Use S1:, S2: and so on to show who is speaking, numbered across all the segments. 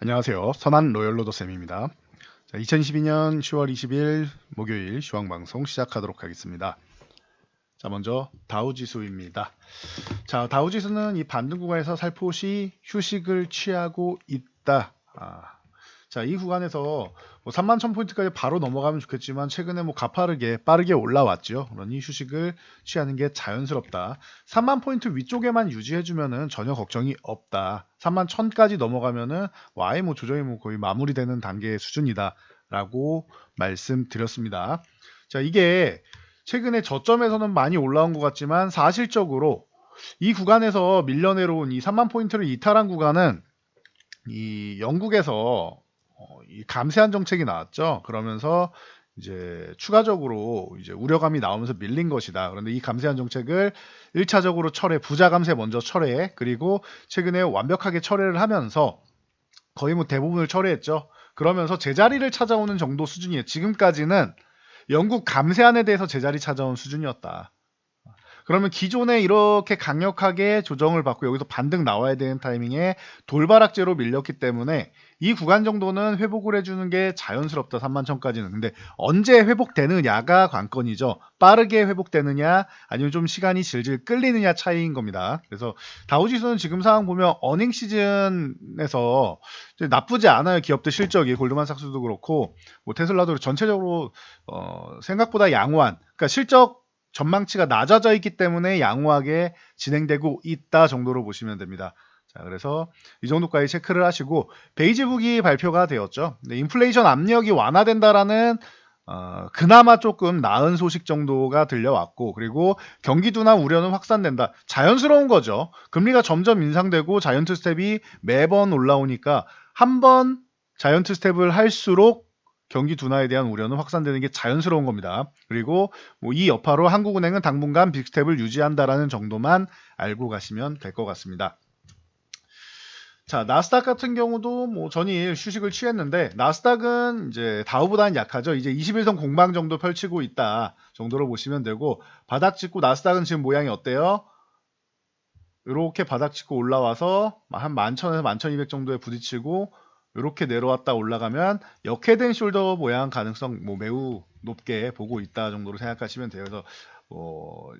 S1: 안녕하세요. 선한 로열로더 쌤입니다. 자, 2022년 10월 20일 목요일 시황방송 시작하도록 하겠습니다. 자, 먼저 다우지수입니다. 자, 다우지수는 이 반등 구간에서 살포시 휴식을 취하고 있다. 자, 이 구간에서 뭐 31,000포인트까지 바로 넘어가면 좋겠지만 최근에 뭐 가파르게 빠르게 올라왔죠. 그러니 휴식을 취하는 게 자연스럽다. 30,000포인트 위쪽에만 유지해주면은 전혀 걱정이 없다. 31,000까지 넘어가면은 뭐 아예 뭐 조정이 뭐 거의 마무리되는 단계의 수준이다라고 말씀드렸습니다. 자, 이게 최근에 저점에서는 많이 올라온 것 같지만 사실적으로 이 구간에서 밀려 내려온 이 30,000포인트를 이탈한 구간은 이 영국에서 이 감세한 정책이 나왔죠. 그러면서 이제 추가적으로 이제 우려감이 나오면서 밀린 것이다. 그런데 이 감세한 정책을 1차적으로 철회, 부자 감세 먼저 철회, 그리고 최근에 완벽하게 철회를 하면서 거의 뭐 대부분을 철회했죠. 그러면서 제자리를 찾아오는 정도 수준이에요. 지금까지는 영국 감세안에 대해서 제자리 찾아온 수준이었다. 그러면 기존에 이렇게 강력하게 조정을 받고 여기서 반등 나와야 되는 타이밍에 돌바락제로 밀렸기 때문에 이 구간 정도는 회복을 해주는 게 자연스럽다. 31,000까지는. 근데 언제 회복되느냐가 관건이죠. 빠르게 회복되느냐 아니면 좀 시간이 질질 끌리느냐 차이인 겁니다. 그래서 다우지수는 지금 상황 보면 어닝 시즌에서 나쁘지 않아요. 기업들 실적이 골드만삭스도 그렇고 뭐 테슬라도 전체적으로 생각보다 양호한, 그러니까 실적 전망치가 낮아져 있기 때문에 양호하게 진행되고 있다 정도로 보시면 됩니다. 자, 그래서 이 정도까지 체크를 하시고 베이지북이 발표가 되었죠. 인플레이션 압력이 완화된다라는 그나마 조금 나은 소식 정도가 들려왔고, 그리고 경기 둔화 우려는 확산된다. 자연스러운 거죠. 금리가 점점 인상되고 자이언트 스텝이 매번 올라오니까 한 번 자이언트 스텝을 할수록 경기 둔화에 대한 우려는 확산되는 게 자연스러운 겁니다. 그리고 뭐 이 여파로 한국은행은 당분간 빅스텝을 유지한다라는 정도만 알고 가시면 될 것 같습니다. 자, 나스닥 같은 경우도 뭐 전일 휴식을 취했는데 나스닥은 이제 다우보다는 약하죠. 이제 21선 공방 정도 펼치고 있다 정도로 보시면 되고, 바닥 짚고 나스닥은 지금 모양이 어때요? 이렇게 바닥 짚고 올라와서 한 11,000에서 11,200 정도에 부딪히고 이렇게 내려왔다 올라가면 역회된 숄더 모양 가능성 뭐 매우 높게 보고 있다 정도로 생각하시면 돼요. 그래서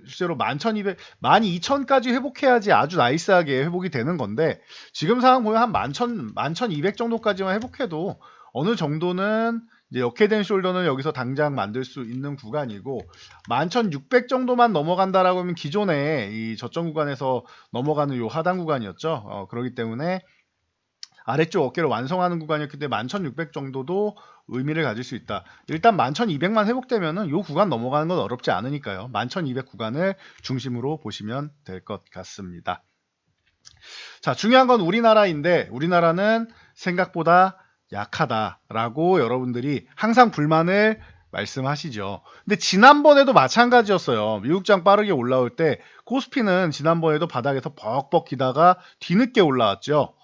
S1: 실제로 11,200, 12,000까지 회복해야지 아주 나이스하게 회복이 되는 건데, 지금 상황 보면 한 11,000, 11,200 정도까지만 회복해도 어느 정도는 이제 역회된 숄더는 여기서 당장 만들 수 있는 구간이고, 11,600 정도만 넘어간다라고 하면 기존에 이 저점 구간에서 넘어가는 요 하단 구간이었죠. 그렇기 때문에 아래쪽 어깨를 완성하는 구간이었기 때문에 11,600 정도도 의미를 가질 수 있다. 일단 11,200만 회복되면은 요 구간 넘어가는 건 어렵지 않으니까요. 11,200 구간을 중심으로 보시면 될 것 같습니다. 자, 중요한 건 우리나라인데 우리나라는 생각보다 약하다라고 여러분들이 항상 불만을 말씀하시죠. 근데 지난번에도 마찬가지였어요. 미국장 빠르게 올라올 때 코스피는 지난번에도 바닥에서 벅벅 기다가 뒤늦게 올라왔죠.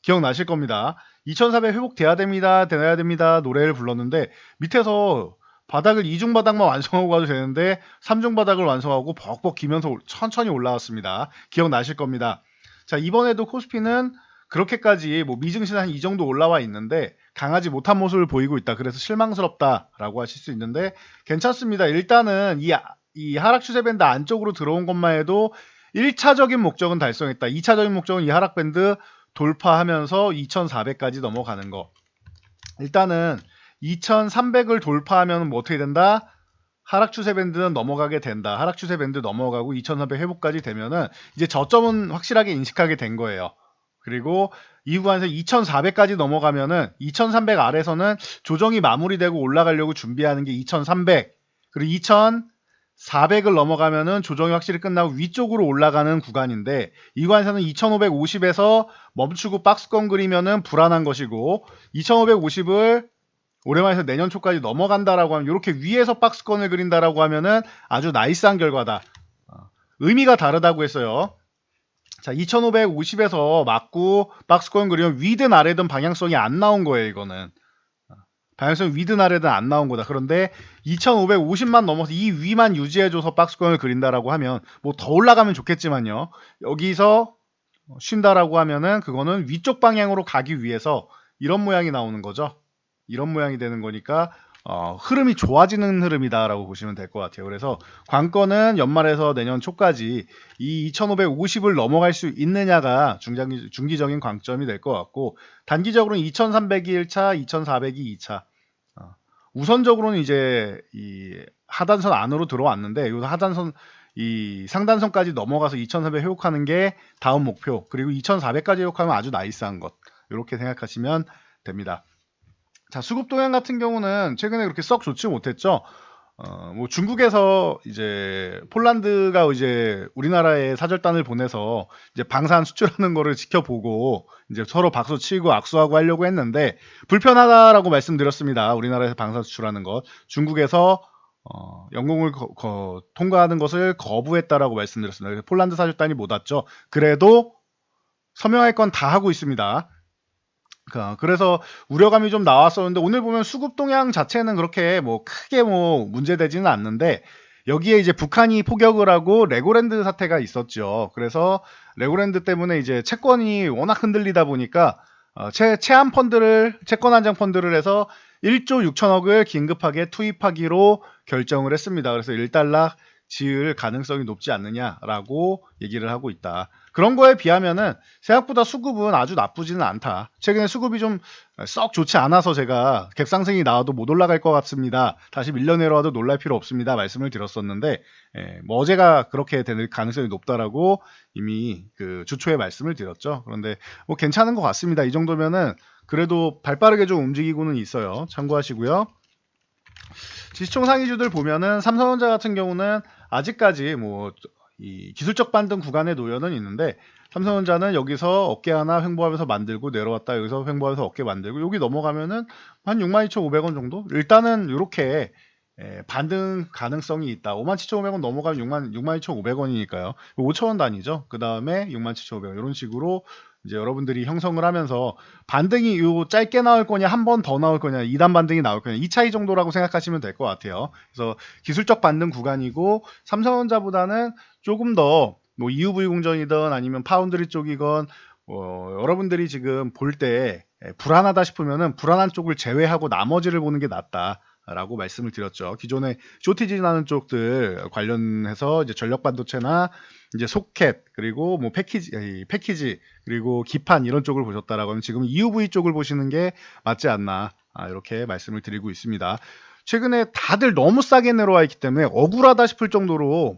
S1: 기억나실 겁니다. 2400 회복돼야 됩니다. 돼야 됩니다. 노래를 불렀는데 밑에서 바닥을 이중 바닥만 완성하고 가도 되는데 3중 바닥을 완성하고 벅벅 기면서 천천히 올라왔습니다. 기억나실 겁니다. 자, 이번에도 코스피는 그렇게까지 뭐 미증시 한 이 정도 올라와 있는데 강하지 못한 모습을 보이고 있다. 그래서 실망스럽다라고 하실 수 있는데 괜찮습니다. 일단은 이 하락 추세 밴드 안쪽으로 들어온 것만 해도 1차적인 목적은 달성했다. 2차적인 목적은 이 하락 밴드 돌파하면서 2,400까지 넘어가는 거. 일단은 2,300을 돌파하면 뭐 어떻게 된다? 하락 추세 밴드는 넘어가게 된다. 하락 추세 밴드 넘어가고 2,400 회복까지 되면은 이제 저점은 확실하게 인식하게 된 거예요. 그리고 이 구간에서 2,400까지 넘어가면은 2,300 아래서는 조정이 마무리되고 올라가려고 준비하는 게 2,300. 그리고 2,400을 넘어가면은 조정이 확실히 끝나고 위쪽으로 올라가는 구간인데, 이 구간에서는 2,550에서 멈추고 박스권 그리면은 불안한 것이고, 2,550을 올해말에서 내년 초까지 넘어간다라고 하면, 이렇게 위에서 박스권을 그린다라고 하면은 아주 나이스한 결과다. 의미가 다르다고 했어요. 자, 2,550에서 맞고 박스권 그리면 위든 아래든 방향성이 안 나온 거예요. 이거는 방향성 위든 아래든 안 나온 거다. 그런데 2,550만 넘어서 이 위만 유지해줘서 박스권을 그린다라고 하면 뭐 더 올라가면 좋겠지만요. 여기서 쉰다라고 하면은 그거는 위쪽 방향으로 가기 위해서 이런 모양이 나오는 거죠. 이런 모양이 되는 거니까 흐름이 좋아지는 흐름이다라고 보시면 될 것 같아요. 그래서 관건은 연말에서 내년 초까지 이 2550을 넘어갈 수 있느냐가 중기적인 관점이 될 것 같고, 단기적으로는 2300이 1차, 2400이 2차. 우선적으로는 이제 이 하단선 안으로 들어왔는데, 이 하단선 이 상단선까지 넘어가서 2400 회복하는 게 다음 목표, 그리고 2400까지 회복하면 아주 나이스한 것, 이렇게 생각하시면 됩니다. 자, 수급 동향 같은 경우는 최근에 그렇게 썩 좋지 못했죠. 뭐 중국에서 이제 폴란드가 이제 우리나라에 사절단을 보내서 이제 방산 수출하는 거를 지켜보고 이제 서로 박수 치고 악수하고 하려고 했는데, 불편하다라고 말씀드렸습니다. 우리나라에서 방산 수출하는 것. 중국에서 영공을 통과하는 것을 거부했다라고 말씀드렸습니다. 그래서 폴란드 사절단이 못 왔죠. 그래도 서명할 건 다 하고 있습니다. 그래서 우려감이 좀 나왔었는데, 오늘 보면 수급 동향 자체는 그렇게 뭐 크게 뭐 문제되지는 않는데, 여기에 이제 북한이 포격을 하고 레고랜드 사태가 있었죠. 그래서 레고랜드 때문에 이제 채권이 워낙 흔들리다 보니까 채한 펀드를, 채권 한장 펀드를 해서 1조 6천억을 긴급하게 투입하기로 결정을 했습니다. 그래서 일단락 지을 가능성이 높지 않느냐라고 얘기를 하고 있다. 그런 거에 비하면은 생각보다 수급은 아주 나쁘지는 않다. 최근에 수급이 좀 썩 좋지 않아서 제가 갭상승이 나와도 못 올라갈 것 같습니다, 다시 밀려 내려와도 놀랄 필요 없습니다 말씀을 드렸었는데, 뭐 어제가 그렇게 될 가능성이 높다라고 이미 그 주초에 말씀을 드렸죠. 그런데 뭐 괜찮은 것 같습니다. 이 정도면은 그래도 발빠르게 좀 움직이고는 있어요. 참고하시고요. 지수총 상위주들 보면은 삼성전자 같은 경우는 아직까지 뭐 이 기술적 반등 구간에 놓여는 있는데, 삼성전자는 여기서 어깨 하나 횡보하면서 만들고 내려왔다, 여기서 횡보하면서 어깨 만들고 여기 넘어가면은 한 62,500원 정도? 일단은 이렇게 반등 가능성이 있다. 57,500원 넘어가면 62,500원이니까요. 5,000원 단위죠. 그 다음에 67,500원, 이런 식으로 이제 여러분들이 형성을 하면서 반등이 요 짧게 나올 거냐, 한 번 더 나올 거냐, 2단 반등이 나올 거냐, 이 차이 정도라고 생각하시면 될 것 같아요. 그래서 기술적 반등 구간이고, 삼성전자보다는 조금 더 뭐 EUV 공정이든 아니면 파운드리 쪽이건 여러분들이 지금 볼 때 불안하다 싶으면은 불안한 쪽을 제외하고 나머지를 보는 게 낫다 라고 말씀을 드렸죠. 기존에 쇼티지 나는 쪽들 관련해서 이제 전력 반도체나 이제 소켓, 그리고 뭐 패키지, 그리고 기판 이런 쪽을 보셨다라고 하면 지금 EUV 쪽을 보시는 게 맞지 않나, 이렇게 말씀을 드리고 있습니다. 최근에 다들 너무 싸게 내려와 있기 때문에 억울하다 싶을 정도로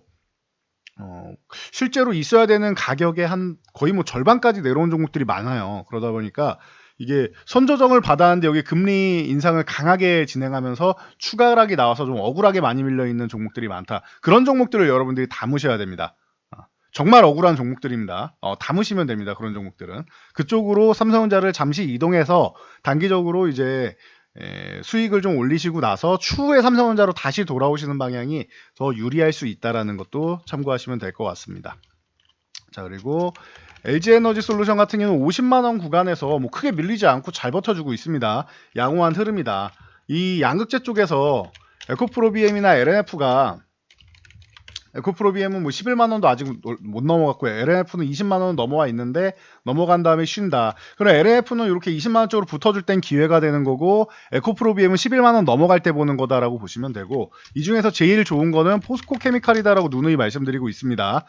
S1: 실제로 있어야 되는 가격의 한 거의 뭐 절반까지 내려온 종목들이 많아요. 그러다 보니까 이게 선조정을 받았는데 여기 금리 인상을 강하게 진행하면서 추가 하락이 나와서 좀 억울하게 많이 밀려있는 종목들이 많다. 그런 종목들을 여러분들이 담으셔야 됩니다. 정말 억울한 종목들입니다. 담으시면 됩니다. 그런 종목들은. 그쪽으로 삼성전자를 잠시 이동해서 단기적으로 이제 수익을 좀 올리시고 나서 추후에 삼성전자로 다시 돌아오시는 방향이 더 유리할 수 있다는 것도 참고하시면 될 것 같습니다. 자, 그리고 LG에너지솔루션 같은 경우는 50만원 구간에서 뭐 크게 밀리지 않고 잘 버텨주고 있습니다. 양호한 흐름이다. 이 양극재 쪽에서 에코프로비엠이나 LNF가, 에코프로비엠은 뭐 11만원도 아직 못 넘어갔고, LNF는 20만원 넘어와 있는데 넘어간 다음에 쉰다. 그럼 LNF는 이렇게 20만원 쪽으로 붙어줄 땐 기회가 되는 거고, 에코프로비엠은 11만원 넘어갈 때 보는 거다라고 보시면 되고, 이 중에서 제일 좋은 거는 포스코 케미칼이다라고 누누이 말씀드리고 있습니다.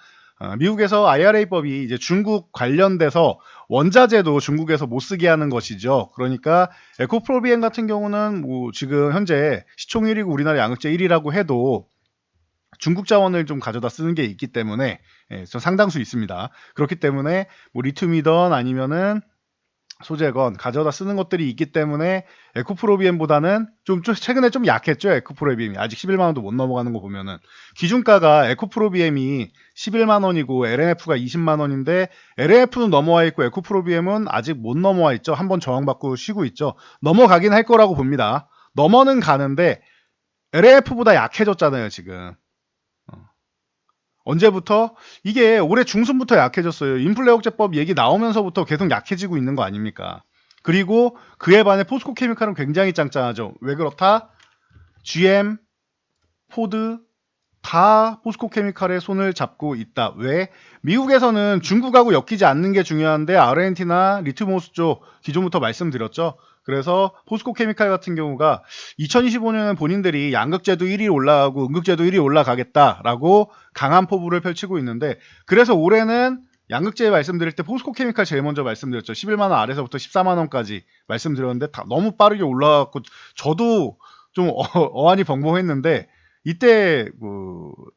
S1: 미국에서 IRA법이 이제 중국 관련돼서 원자재도 중국에서 못 쓰게 하는 것이죠. 그러니까 에코프로비엠 같은 경우는 뭐 지금 현재 시총 1위고 우리나라 양극재 1위라고 해도 중국 자원을 좀 가져다 쓰는 게 있기 때문에 좀 상당수 있습니다. 그렇기 때문에 뭐 리튬이던 아니면은 소재건 가져다 쓰는 것들이 있기 때문에 에코프로비엠보다는 좀 최근에 좀 약했죠. 에코프로비엠이 아직 11만원도 못 넘어가는 거 보면은, 기준가가 에코프로비엠이 11만원이고 LNF가 20만원인데 LNF는 넘어와 있고 에코프로비엠은 아직 못 넘어와 있죠. 한번 저항받고 쉬고 있죠. 넘어가긴 할 거라고 봅니다. 넘어는 가는데 LNF보다 약해졌잖아요 지금. 언제부터? 이게 올해 중순부터 약해졌어요. 인플레 억제법 얘기 나오면서부터 계속 약해지고 있는 거 아닙니까? 그리고 그에 반해 포스코 케미칼은 굉장히 짱짱하죠. 왜 그렇다? GM, 포드, 다 포스코케미칼의 손을 잡고 있다. 왜? 미국에서는 중국하고 엮이지 않는 게 중요한데 아르헨티나 리튬호수 쪽 기존부터 말씀드렸죠. 그래서 포스코케미칼 같은 경우가 2025년은 본인들이 양극재도 1위 올라가고 음극재도 1위 올라가겠다라고 강한 포부를 펼치고 있는데, 그래서 올해는 양극재 말씀드릴 때 포스코케미칼 제일 먼저 말씀드렸죠. 11만 원 아래서부터 14만 원까지 말씀드렸는데 다 너무 빠르게 올라갔고 저도 좀 어안이 벙벙했는데, 이때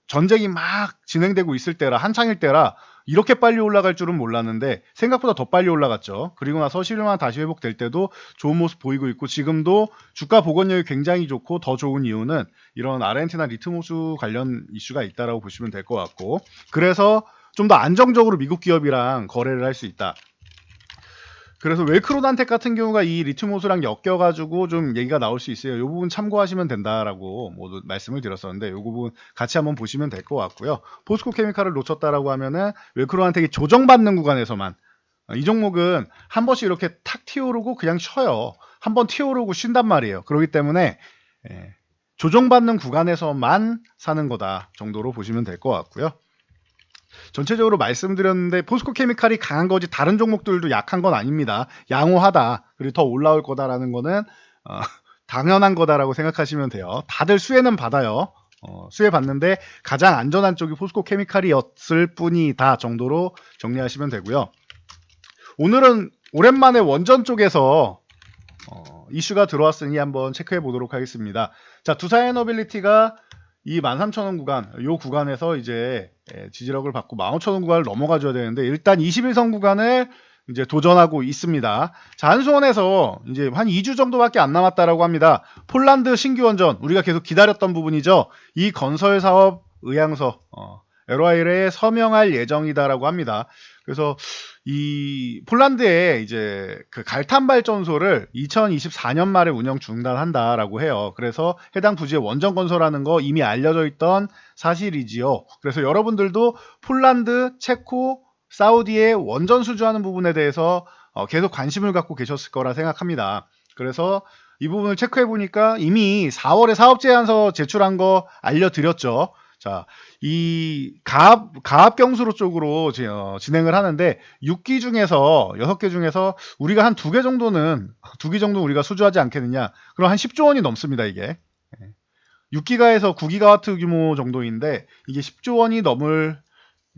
S1: 전쟁이 막 진행되고 있을 때라 한창일 때라 이렇게 빨리 올라갈 줄은 몰랐는데 생각보다 더 빨리 올라갔죠. 그리고 나서 11만 원 다시 회복될 때도 좋은 모습 보이고 있고, 지금도 주가 복원력이 굉장히 좋고 더 좋은 이유는 이런 아르헨티나 리튬호수 관련 이슈가 있다라고 보시면 될 것 같고, 그래서 좀 더 안정적으로 미국 기업이랑 거래를 할 수 있다. 그래서 웰크로단텍 같은 경우가 이 리튬호수랑 엮여가지고 좀 얘기가 나올 수 있어요. 이 부분 참고하시면 된다라고 모두 말씀을 드렸었는데, 이 부분 같이 한번 보시면 될 것 같고요. 포스코케미칼을 놓쳤다라고 하면은 웰크로단텍이 조정받는 구간에서만, 이 종목은 한 번씩 이렇게 탁 튀어오르고 그냥 쉬어요. 한 번 튀어오르고 쉰단 말이에요. 그렇기 때문에 조정받는 구간에서만 사는 거다 정도로 보시면 될 것 같고요. 전체적으로 말씀드렸는데 포스코케미칼이 강한 거지 다른 종목들도 약한 건 아닙니다. 양호하다. 그리고 더 올라올 거다라는 거는 당연한 거다라고 생각하시면 돼요. 다들 수혜는 받아요. 수혜 받는데 가장 안전한 쪽이 포스코케미칼이었을 뿐이다 정도로 정리하시면 되고요. 오늘은 오랜만에 원전 쪽에서 이슈가 들어왔으니 한번 체크해 보도록 하겠습니다. 자, 두산에너빌리티가 이 13,000원 구간, 이 구간에서 이제 지지력을 받고 15,000원 구간을 넘어가 줘야 되는데, 일단 21선 구간을 이제 도전하고 있습니다. 자, 한수원에서 이제 한 2주 정도밖에 안 남았다라고 합니다. 폴란드 신규 원전, 우리가 계속 기다렸던 부분이죠. 이 건설 사업 의향서 LOI에 서명할 예정이다라고 합니다. 그래서 이 폴란드에 이제 그 갈탄 발전소를 2024년 말에 운영 중단한다라고 해요. 그래서 해당 부지에 원전 건설하는 거 이미 알려져 있던 사실이지요. 그래서 여러분들도 폴란드, 체코, 사우디에 원전 수주하는 부분에 대해서 계속 관심을 갖고 계셨을 거라 생각합니다. 그래서 이 부분을 체크해 보니까 이미 4월에 사업 제안서 제출한 거 알려드렸죠. 자, 이 가압 경수로 쪽으로 진행을 하는데 6기 중에서 6개 중에서 우리가 한 2개 정도는 2기 정도 우리가 수주하지 않겠느냐. 그럼 한 10조 원이 넘습니다, 이게. 6기가에서 9기가와트 규모 정도인데 이게 10조 원이 넘을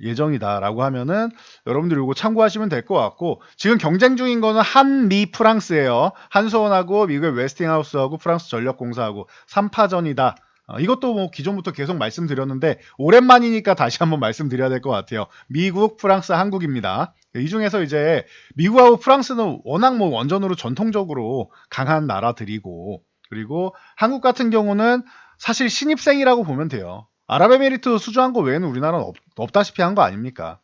S1: 예정이다라고 하면은 여러분들 이거 참고하시면 될 것 같고, 지금 경쟁 중인 거는 한미 프랑스예요. 한수원하고 미국의 웨스팅하우스하고 프랑스 전력공사하고 3파전이다. 이것도 뭐 기존부터 계속 말씀드렸는데 오랜만이니까 다시 한번 말씀드려야 될 것 같아요. 미국, 프랑스, 한국입니다. 이 중에서 이제 미국하고 프랑스는 워낙 뭐 원전으로 전통적으로 강한 나라들이고, 그리고 한국 같은 경우는 사실 신입생이라고 보면 돼요. 아랍에미리트 수주한 거 외에는 우리나라는 없다시피 한 거 아닙니까?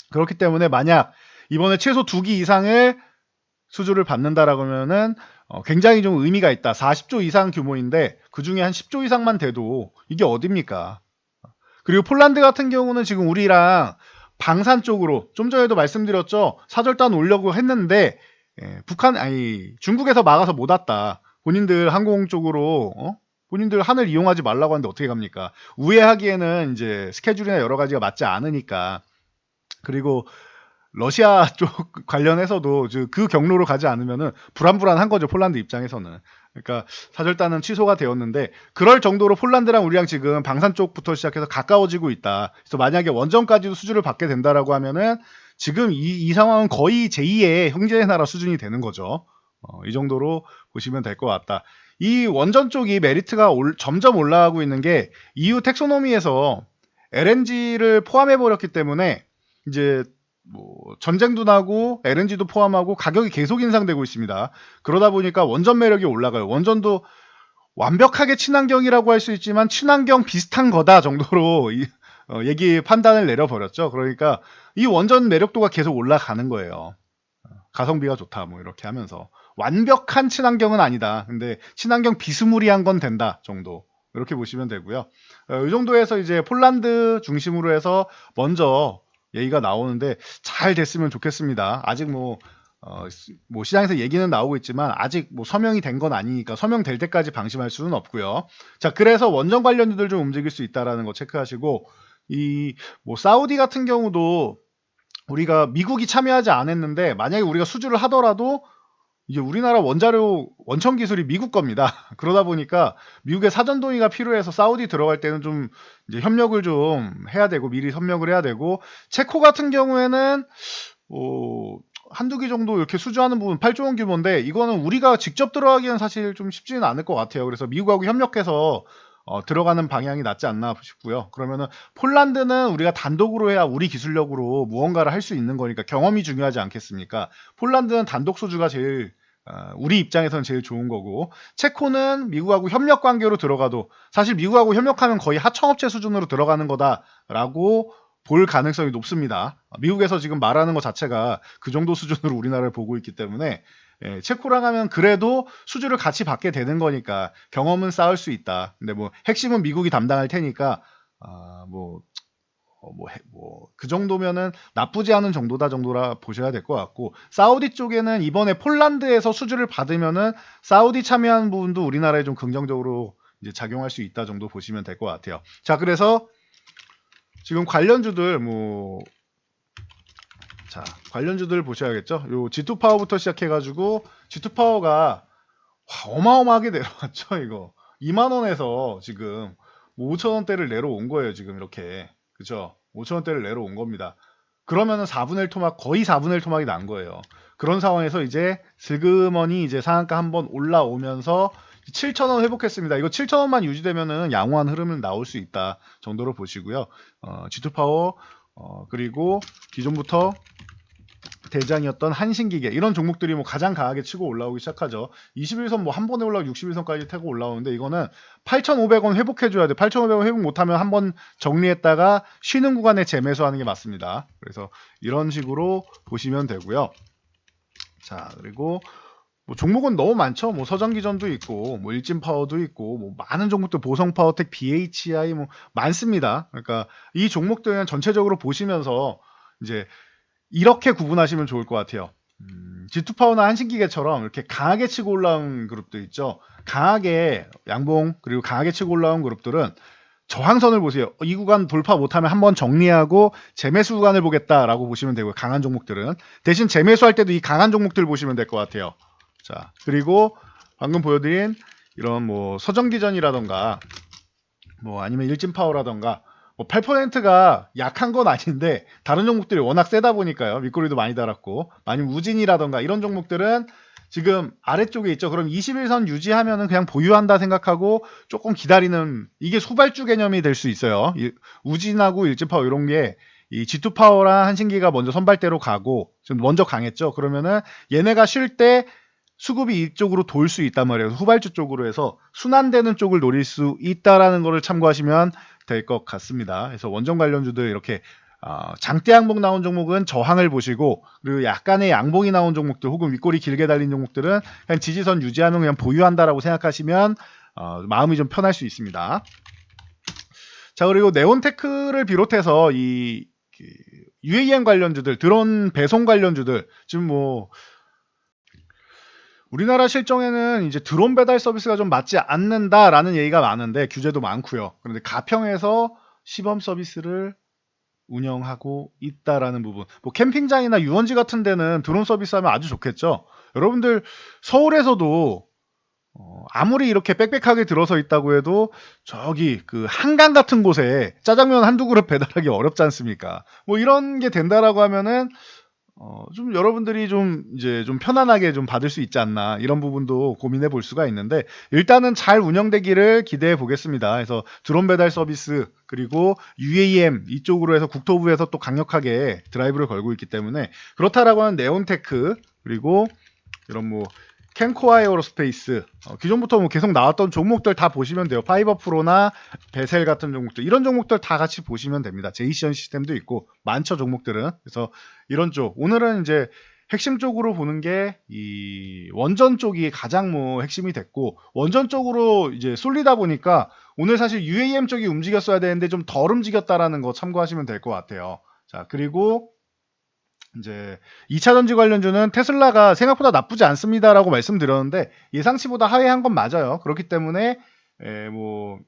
S1: 그렇기 때문에 만약 이번에 최소 2기 이상을 수주를 받는다라고 하면은 굉장히 좀 의미가 있다. 40조 이상 규모인데 그 중에 한 10조 이상만 돼도 이게 어딥니까? 그리고 폴란드 같은 경우는 지금 우리랑 방산 쪽으로 좀 전에도 말씀드렸죠. 사절단 오려고 했는데 중국에서 막아서 못 왔다. 본인들 항공 쪽으로 본인들 하늘 이용하지 말라고 하는데 어떻게 갑니까? 우회하기에는 이제 스케줄이나 여러 가지가 맞지 않으니까. 그리고 러시아 쪽 관련해서도 그 경로로 가지 않으면은 불안불안한 거죠, 폴란드 입장에서는. 그러니까 사절단은 취소가 되었는데 그럴 정도로 폴란드랑 우리랑 지금 방산 쪽부터 시작해서 가까워지고 있다. 그래서 만약에 원전까지도 수주를 받게 된다라고 하면은 지금 이 상황은 거의 제2의 형제 나라 수준이 되는 거죠. 이 정도로 보시면 될 것 같다. 이 원전 쪽이 메리트가 점점 올라가고 있는 게 EU 텍소노미에서 LNG를 포함해 버렸기 때문에 이제 뭐 전쟁도 나고 LNG도 포함하고 가격이 계속 인상되고 있습니다. 그러다 보니까 원전 매력이 올라가요. 원전도 완벽하게 친환경이라고 할 수 있지만 친환경 비슷한 거다 정도로 얘기 판단을 내려버렸죠. 그러니까 이 원전 매력도가 계속 올라가는 거예요. 가성비가 좋다 뭐 이렇게 하면서 완벽한 친환경은 아니다. 근데 친환경 비스무리한 건 된다 정도. 이렇게 보시면 되고요. 이 정도에서 이제 폴란드 중심으로 해서 먼저 얘기가 나오는데 잘 됐으면 좋겠습니다. 아직 뭐 뭐 시장에서 얘기는 나오고 있지만 아직 뭐 서명이 된 건 아니니까 서명될 때까지 방심할 수는 없고요. 자, 그래서 원전 관련주들 좀 움직일 수 있다라는 거 체크하시고, 이 뭐 사우디 같은 경우도 우리가 미국이 참여하지 않았는데 만약에 우리가 수주를 하더라도 이게 우리나라 원자료 원천 기술이 미국 겁니다. 그러다 보니까 미국의 사전 동의가 필요해서 사우디 들어갈 때는 좀 이제 협력을 좀 해야 되고 미리 협력을 해야 되고, 체코 같은 경우에는 한두 개 정도 이렇게 수주하는 부분 8조 원 규모인데 이거는 우리가 직접 들어가기는 사실 좀 쉽지는 않을 것 같아요. 그래서 미국하고 협력해서 들어가는 방향이 낫지 않나 싶고요. 그러면은 폴란드는 우리가 단독으로 해야 우리 기술력으로 무언가를 할 수 있는 거니까 경험이 중요하지 않겠습니까? 폴란드는 단독 소주가 제일 우리 입장에서는 제일 좋은 거고, 체코는 미국하고 협력 관계로 들어가도 사실 미국하고 협력하면 거의 하청업체 수준으로 들어가는 거다라고 볼 가능성이 높습니다. 미국에서 지금 말하는 것 자체가 그 정도 수준으로 우리나라를 보고 있기 때문에 체코랑 하면 그래도 수주를 같이 받게 되는 거니까 경험은 쌓을 수 있다. 근데 뭐 핵심은 미국이 담당할 테니까 그 정도면은 나쁘지 않은 정도라 보셔야 될 것 같고, 사우디 쪽에는 이번에 폴란드에서 수주를 받으면은 사우디 참여한 부분도 우리나라에 좀 긍정적으로 이제 작용할 수 있다 정도 보시면 될 것 같아요. 자, 그래서 지금 관련주들 관련주들 보셔야겠죠. 요 G2 파워부터 시작해가지고 G2 파워가 어마어마하게 내려왔죠. 이거 2만 원에서 지금 5천 원대를 내려온 거예요. 지금 이렇게, 그죠? 5천 원대를 내려온 겁니다. 그러면은 4분의 1 토막, 거의 4분의 1 토막이 난 거예요. 그런 상황에서 이제 슬그머니 이제 상한가 한번 올라오면서 7,000원 회복했습니다. 이거 7,000원만 유지되면은 양호한 흐름은 나올 수 있다 정도로 보시고요. G2 파워 그리고 기존부터 대장이었던 한신기계, 이런 종목들이 뭐 가장 강하게 치고 올라오기 시작하죠. 21선 뭐 한 번에 올라오고 61선까지 타고 올라오는데 이거는 8,500원 회복해줘야 돼. 8,500원 회복 못하면 한번 정리했다가 쉬는 구간에 재매수하는 게 맞습니다. 그래서 이런 식으로 보시면 되고요. 자, 그리고 뭐 종목은 너무 많죠. 뭐 서전기전도 있고, 뭐 일진파워도 있고, 뭐 많은 종목들, 보성파워텍, BHI 뭐 많습니다. 그러니까 이 종목들은 전체적으로 보시면서 이제 이렇게 구분하시면 좋을 것 같아요. G2파워나 한신기계처럼 이렇게 강하게 치고 올라온 그룹도 있죠. 강하게 양봉 그리고 강하게 치고 올라온 그룹들은 저항선을 보세요. 이 구간 돌파 못하면 한번 정리하고 재매수 구간을 보겠다라고 보시면 되고요. 강한 종목들은 대신 재매수할 때도 이 강한 종목들 보시면 될 것 같아요. 자, 그리고 방금 보여드린 이런 뭐 서전기전이라던가 뭐 아니면 일진파워라던가 뭐 8%가 약한 건 아닌데 다른 종목들이 워낙 세다 보니까요. 윗꼬리도 많이 달았고, 아니면 우진이라던가 이런 종목들은 지금 아래쪽에 있죠. 그럼 21선 유지하면은 그냥 보유한다 생각하고 조금 기다리는, 이게 후발주 개념이 될 수 있어요. 우진하고 일진파워 이런 게 이 G2 파워랑 한신기가 먼저 선발대로 가고 좀 먼저 강했죠. 그러면은 얘네가 쉴 때 수급이 이쪽으로 돌 수 있단 말이에요. 후발주 쪽으로 해서 순환되는 쪽을 노릴 수 있다라는 것을 참고하시면 될 것 같습니다. 그래서 원전 관련주들 이렇게 장대 양봉 나온 종목은 저항을 보시고, 그리고 약간의 양봉이 나온 종목들 혹은 윗꼬리 길게 달린 종목들은 그냥 지지선 유지하면 그냥 보유한다라고 생각하시면 마음이 좀 편할 수 있습니다. 자, 그리고 네온테크를 비롯해서 이 UAM 관련주들, 드론 배송 관련주들, 지금 뭐 우리나라 실정에는 이제 드론 배달 서비스가 좀 맞지 않는다라는 얘기가 많은데 규제도 많고요. 그런데 가평에서 시범 서비스를 운영하고 있다라는 부분. 뭐 캠핑장이나 유원지 같은 데는 드론 서비스하면 아주 좋겠죠. 여러분들 서울에서도 아무리 이렇게 빽빽하게 들어서 있다고 해도 저기 그 한강 같은 곳에 짜장면 한두 그릇 배달하기 어렵지 않습니까? 뭐 이런 게 된다라고 하면은 좀 여러분들이 좀 이제 좀 편안하게 좀 받을 수 있지 않나, 이런 부분도 고민해 볼 수가 있는데 일단은 잘 운영되기를 기대해 보겠습니다. 그래서 드론 배달 서비스 그리고 UAM 이쪽으로 해서 국토부에서 또 강력하게 드라이브를 걸고 있기 때문에, 그렇다라고 하는 네온테크 그리고 이런 뭐 캔코아 에어로스페이스, 기존부터 뭐 계속 나왔던 종목들 다 보시면 돼요. 파이버 프로나 베셀 같은 종목들, 이런 종목들 다 같이 보시면 됩니다. 제이시언 시스템도 있고 많죠 종목들은. 그래서 이런 쪽, 오늘은 이제 핵심 쪽으로 보는 게 이 원전 쪽이 가장 뭐 핵심이 됐고, 원전 쪽으로 이제 쏠리다 보니까 오늘 사실 UAM 쪽이 움직였어야 되는데 좀 덜 움직였다라는 거 참고하시면 될 것 같아요. 자, 그리고 이제 2차 전지 관련주는 테슬라가 생각보다 나쁘지 않습니다라고 말씀드렸는데 예상치보다 하회한 건 맞아요. 그렇기 때문에 뭐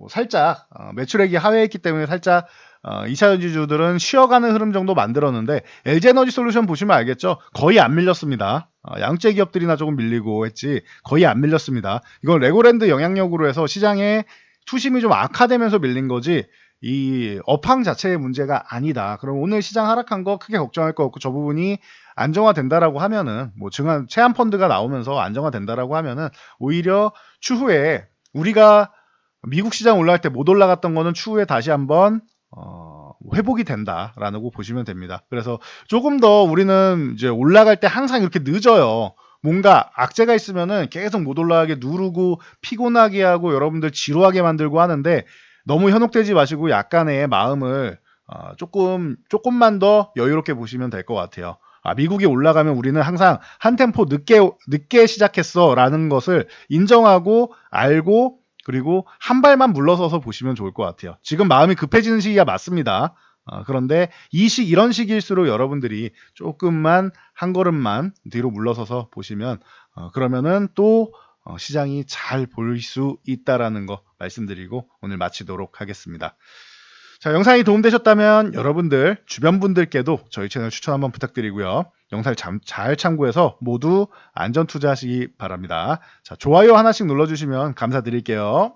S1: 살짝 매출액이 하회했기 때문에 살짝 2차 전지주들은 쉬어가는 흐름 정도 만들었는데 LG에너지솔루션 보시면 알겠죠? 거의 안 밀렸습니다. 양재 기업들이나 조금 밀리고 했지 거의 안 밀렸습니다. 이건 레고랜드 영향력으로 해서 시장에 투심이 좀 악화되면서 밀린 거지 이 업황 자체의 문제가 아니다. 그럼 오늘 시장 하락한 거 크게 걱정할 거 없고 저 부분이 안정화된다라고 하면은 뭐 증한 체한 펀드가 나오면서 안정화된다라고 하면은 오히려 추후에 우리가 미국 시장 올라갈 때 못 올라갔던 거는 추후에 다시 한번 회복이 된다라고 보시면 됩니다. 그래서 조금 더 우리는 이제 올라갈 때 항상 이렇게 늦어요. 뭔가 악재가 있으면은 계속 못 올라가게 누르고 피곤하게 하고 여러분들 지루하게 만들고 하는데 너무 현혹되지 마시고 약간의 마음을 조금만 더 여유롭게 보시면 될 것 같아요. 미국이 올라가면 우리는 항상 한 템포 늦게 시작했어라는 것을 인정하고 알고 그리고 한 발만 물러서서 보시면 좋을 것 같아요. 지금 마음이 급해지는 시기가 맞습니다. 그런데 이런 시기일수록 여러분들이 조금만 한 걸음만 뒤로 물러서서 보시면 그러면은 또 시장이 잘 볼 수 있다라는 거 말씀드리고 오늘 마치도록 하겠습니다. 자, 영상이 도움되셨다면 여러분들 주변 분들께도 저희 채널 추천 한번 부탁드리고요. 영상 잘 참고해서 모두 안전 투자하시기 바랍니다. 자, 좋아요 하나씩 눌러주시면 감사드릴게요.